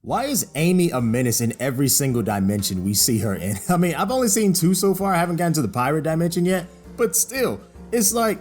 Why is Amy a menace in every single dimension we see her in? I mean, I've only seen 2 so far. I haven't gotten to the pirate dimension yet, but still, it's like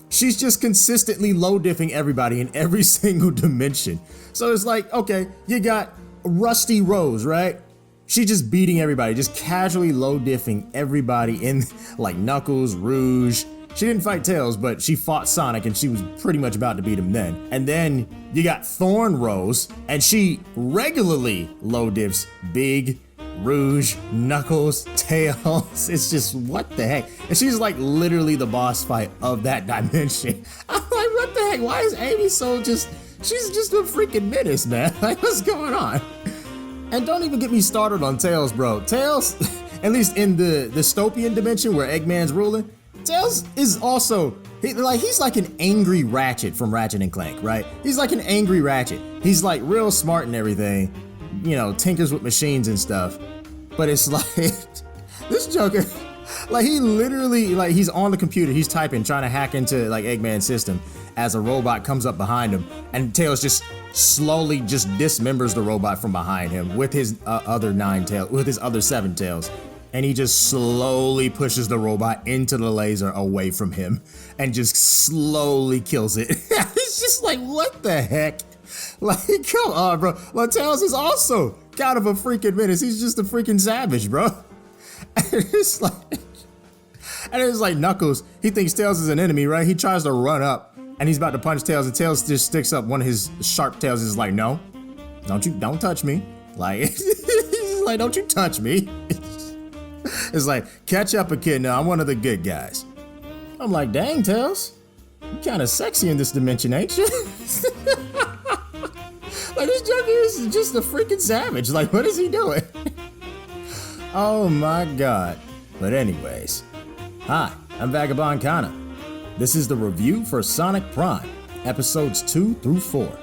she's just consistently low diffing everybody in every single dimension. So it's like, okay, you got Rusty Rose, right? She's just beating everybody, just casually low diffing everybody in like Knuckles, Rouge. She didn't fight Tails, but she fought Sonic and she was pretty much about to beat him then. And then you got Thorn Rose, and she regularly low diffs Big, Rouge, Knuckles, Tails. It's just, what the heck? And she's like literally the boss fight of that dimension. I'm like, what the heck? Why is Amy so she's just a freaking menace, man. Like, what's going on? And don't even get me started on Tails, bro. Tails, at least in the dystopian dimension where Eggman's ruling, Tails is also, he's like an angry Ratchet from Ratchet and Clank, right? He's like an angry Ratchet. He's like real smart and everything, you know, tinkers with machines and stuff. But it's like, this Joker, like he literally, like he's on the computer, he's typing, trying to hack into like Eggman's system as a robot comes up behind him, and Tails just slowly just dismembers the robot from behind him with his other 7 tails. And he just slowly pushes the robot into the laser away from him and just slowly kills it. It's just like, what the heck? Like, come on, bro. Well, Tails is also kind of a freaking menace. He's just a freaking savage, bro. And it's like Knuckles, he thinks Tails is an enemy, right? He tries to run up and he's about to punch Tails, and Tails just sticks up one of his sharp tails. Is like, no, don't touch me. Like, he's like, don't you touch me. It's like, catch up a kid now, I'm one of the good guys. I'm like, dang, Tails, you kind of sexy in this dimension, ain't you? Like, this junkie is just a freaking savage. Like, what is he doing? Oh my god. But anyways, hi, I'm Vagabond Kana. This is the review for Sonic Prime, episodes 2 through 4.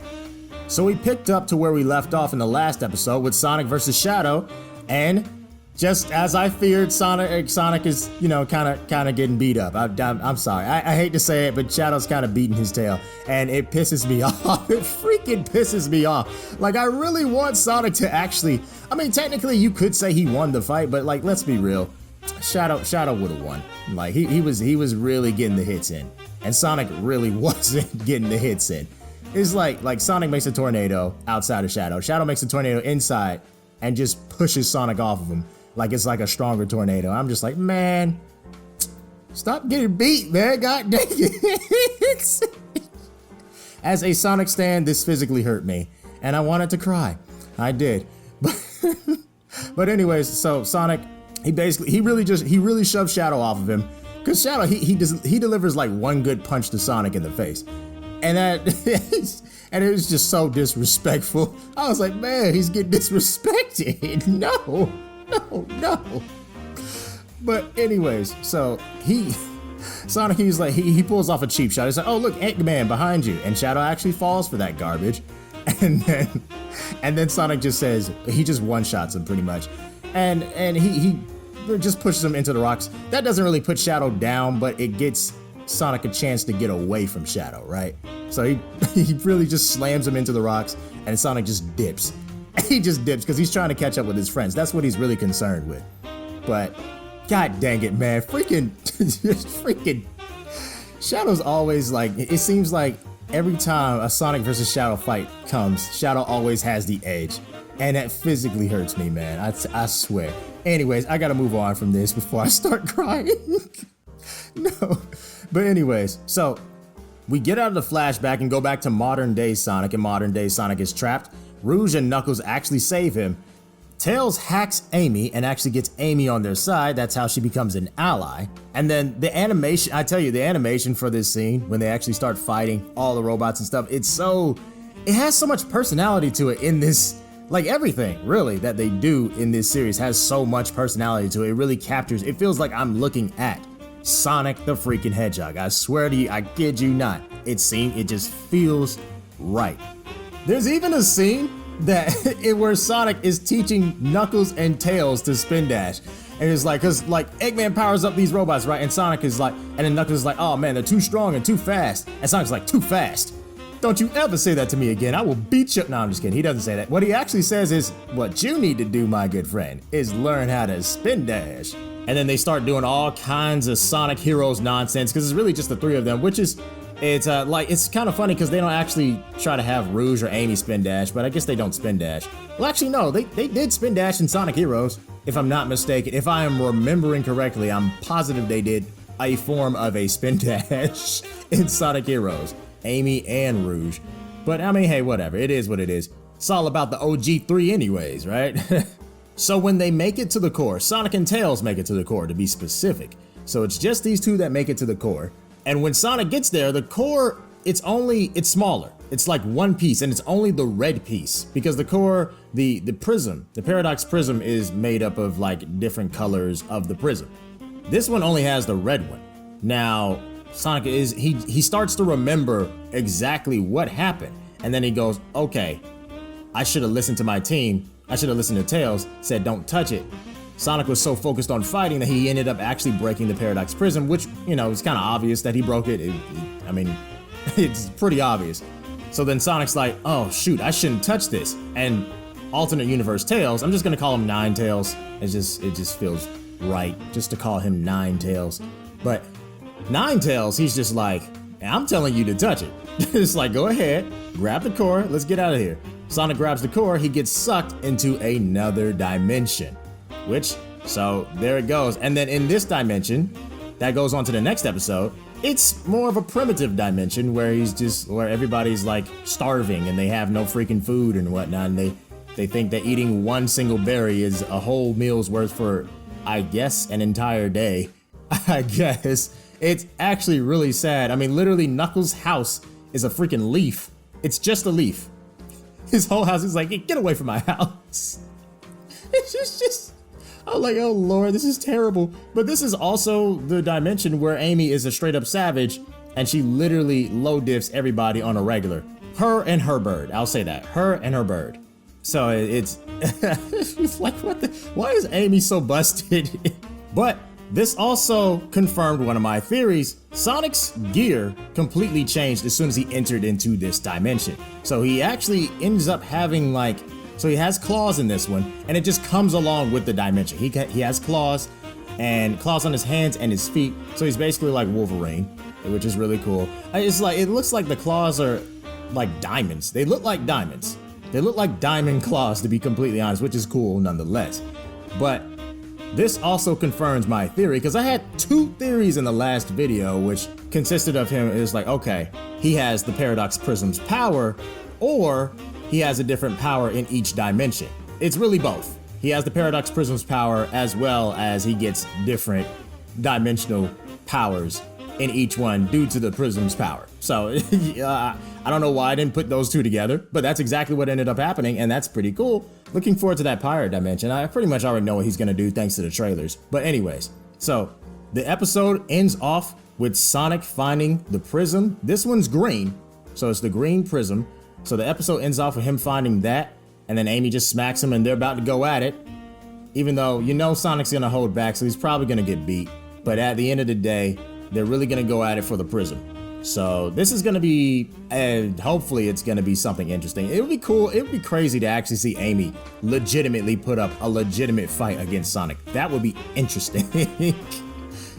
So we picked up to where we left off in the last episode with Sonic vs. Shadow, and just as I feared, Sonic is, you know, kind of getting beat up. I'm sorry. I hate to say it, but Shadow's kind of beating his tail, and it pisses me off. It freaking pisses me off. Like, I really want Sonic to actually, I mean, technically you could say he won the fight, but like, let's be real. Shadow would have won. Like, he was really getting the hits in, and Sonic really wasn't getting the hits in. It's like Sonic makes a tornado outside of Shadow. Shadow makes a tornado inside and just pushes Sonic off of him. Like it's like a stronger tornado. I'm just like, man, stop getting beat, man. God dang it. As a Sonic stan, this physically hurt me, and I wanted to cry. I did. But anyways, so Sonic, he really shoved Shadow off of him, because Shadow, he delivers like one good punch to Sonic in the face, and and it was just so disrespectful. I was like, man, he's getting disrespected. No. But anyways, so Sonic, he's like, he pulls off a cheap shot. He's like, oh look, Eggman behind you, and Shadow actually falls for that garbage, and then Sonic just says, he just one-shots him pretty much, and he just pushes him into the rocks. That doesn't really put Shadow down, but it gets Sonic a chance to get away from Shadow, right? So he really just slams him into the rocks, and Sonic just dips. He just dips because he's trying to catch up with his friends. That's what he's really concerned with. But god dang it, man, freaking Shadow's always like, it seems like every time a Sonic versus Shadow fight comes, Shadow always has the edge, and that physically hurts me, man. I swear. Anyways, I gotta move on from this before I start crying. No, but anyways, so we get out of the flashback and go back to modern day Sonic, and modern day Sonic is trapped. Rouge and Knuckles actually save him. Tails hacks Amy and actually gets Amy on their side. That's how she becomes an ally. And then the animation, I tell you, the animation for this scene, when they actually start fighting all the robots and stuff, it has so much personality to it in this, like everything really that they do in this series has so much personality to it. It really captures, it feels like I'm looking at Sonic the freaking Hedgehog. I swear to you, I kid you not. It just feels right. There's even a scene where Sonic is teaching Knuckles and Tails to spin dash. And it's like, cause like Eggman powers up these robots, right? And Sonic is like, and then Knuckles is like, oh man, they're too strong and too fast. And Sonic's like, too fast. Don't you ever say that to me again. I will beat you. No, I'm just kidding. He doesn't say that. What he actually says is, what you need to do, my good friend, is learn how to spin dash. And then they start doing all kinds of Sonic Heroes nonsense, because it's really just the three of them, which is, it's kind of funny because they don't actually try to have Rouge or Amy spin dash, but I guess they don't spin dash. Well, actually, no, they did spin dash in Sonic Heroes, if I'm not mistaken. If I am remembering correctly, I'm positive they did a form of a spin dash in Sonic Heroes. Amy and Rouge. But I mean, hey, whatever. It is what it is. It's all about the OG3 anyways, right? So when they make it to the core, Sonic and Tails make it to the core, to be specific. So it's just these two that make it to the core. And when Sonic gets there, the core, it's smaller. It's like one piece, and it's only the red piece, because the core, the prism, the Paradox Prism is made up of like different colors of the prism. This one only has the red one. Now, Sonic he starts to remember exactly what happened, and then he goes, okay, I should have listened to my team. I should have listened to Tails, said don't touch it. Sonic was so focused on fighting that he ended up actually breaking the Paradox Prism, which, you know, it's kind of obvious that he broke it. I mean, it's pretty obvious. So then Sonic's like, oh shoot, I shouldn't touch this. And alternate universe Tails, I'm just gonna call him Ninetales. It just feels right just to call him Ninetales. But Ninetales, he's just like, I'm telling you to touch it. It's like, go ahead, grab the core, let's get out of here. Sonic grabs the core, he gets sucked into another dimension. So there it goes. And then in this dimension, that goes on to the next episode, it's more of a primitive dimension where where everybody's like starving and they have no freaking food and whatnot. And they think that eating one single berry is a whole meal's worth for, I guess, an entire day. I guess. It's actually really sad. I mean, literally Knuckles' house is a freaking leaf. It's just a leaf. His whole house is like, get away from my house. It's just, I'm like, oh Lord, this is terrible. But this is also the dimension where Amy is a straight up savage and she literally low diffs everybody on a regular. Her and her bird, I'll say that, her and her bird. So it's, it's like, why is Amy so busted? But this also confirmed one of my theories. Sonic's gear completely changed as soon as he entered into this dimension. So he actually ends up having so he has claws in this one, and it just comes along with the dimension. He has claws, and claws on his hands and his feet. So he's basically like Wolverine, which is really cool. It's like, it looks like the claws are like diamonds. They look like diamonds. They look like diamond claws, to be completely honest, which is cool nonetheless. But this also confirms my theory, because I had two theories in the last video, which consisted of him is like, okay, he has the Paradox Prism's power, or he has a different power in each dimension. It's really both. He has the Paradox Prism's power as well as he gets different dimensional powers in each one due to the Prism's power. So I don't know why I didn't put those two together, but that's exactly what ended up happening, and that's pretty cool. Looking forward to that pirate dimension. I pretty much already know what he's gonna do thanks to the trailers. But anyways, so the episode ends off with Sonic finding the prism. This one's green, so it's the green prism. So the episode ends off with him finding that, and then Amy just smacks him and they're about to go at it. Even though, you know, Sonic's gonna hold back, so he's probably gonna get beat. But at the end of the day, they're really gonna go at it for the prism. So this is gonna be, hopefully it's gonna be something interesting. It would be cool, it would be crazy to actually see Amy legitimately put up a legitimate fight against Sonic. That would be interesting.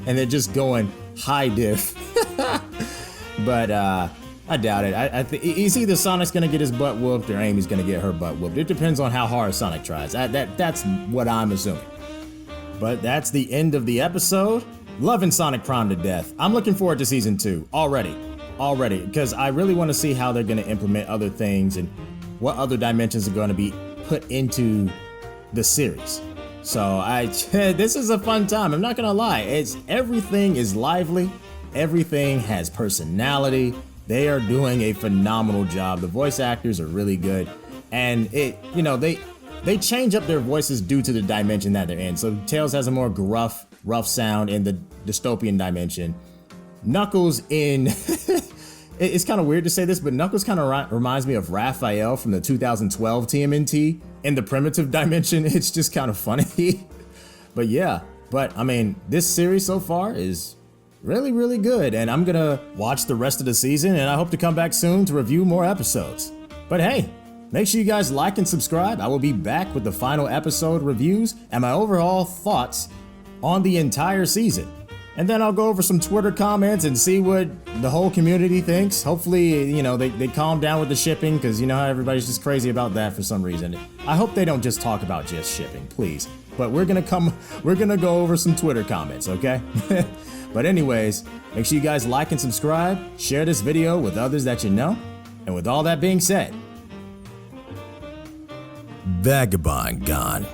And they're just going high diff. But I doubt it. I think it's either Sonic's gonna get his butt whooped or Amy's gonna get her butt whooped. It depends on how hard Sonic tries. That's what I'm assuming. But that's the end of the episode. Loving Sonic Prime to death. I'm looking forward to season 2 already, because I really want to see how they're going to implement other things and what other dimensions are going to be put into the series. So this is a fun time. I'm not gonna lie. Everything is lively. Everything has personality. They are doing a phenomenal job. The voice actors are really good, and they change up their voices due to the dimension that they're in. So Tails has a more rough sound in the dystopian dimension. Knuckles in it's kind of weird to say this, but Knuckles kind of reminds me of Raphael from the 2012 TMNT in the primitive dimension. It's just kind of funny. But yeah, I mean, this series so far is really, really good, and I'm gonna watch the rest of the season, and I hope to come back soon to review more episodes. But hey, make sure you guys like and subscribe. I will be back with the final episode reviews and my overall thoughts on the entire season. And then I'll go over some Twitter comments and see what the whole community thinks. Hopefully, you know, they calm down with the shipping, because you know how everybody's just crazy about that for some reason. I hope they don't just talk about just shipping, please. But we're gonna go over some Twitter comments, okay? But anyways, make sure you guys like and subscribe, share this video with others that you know. And with all that being said, Vagabond gone.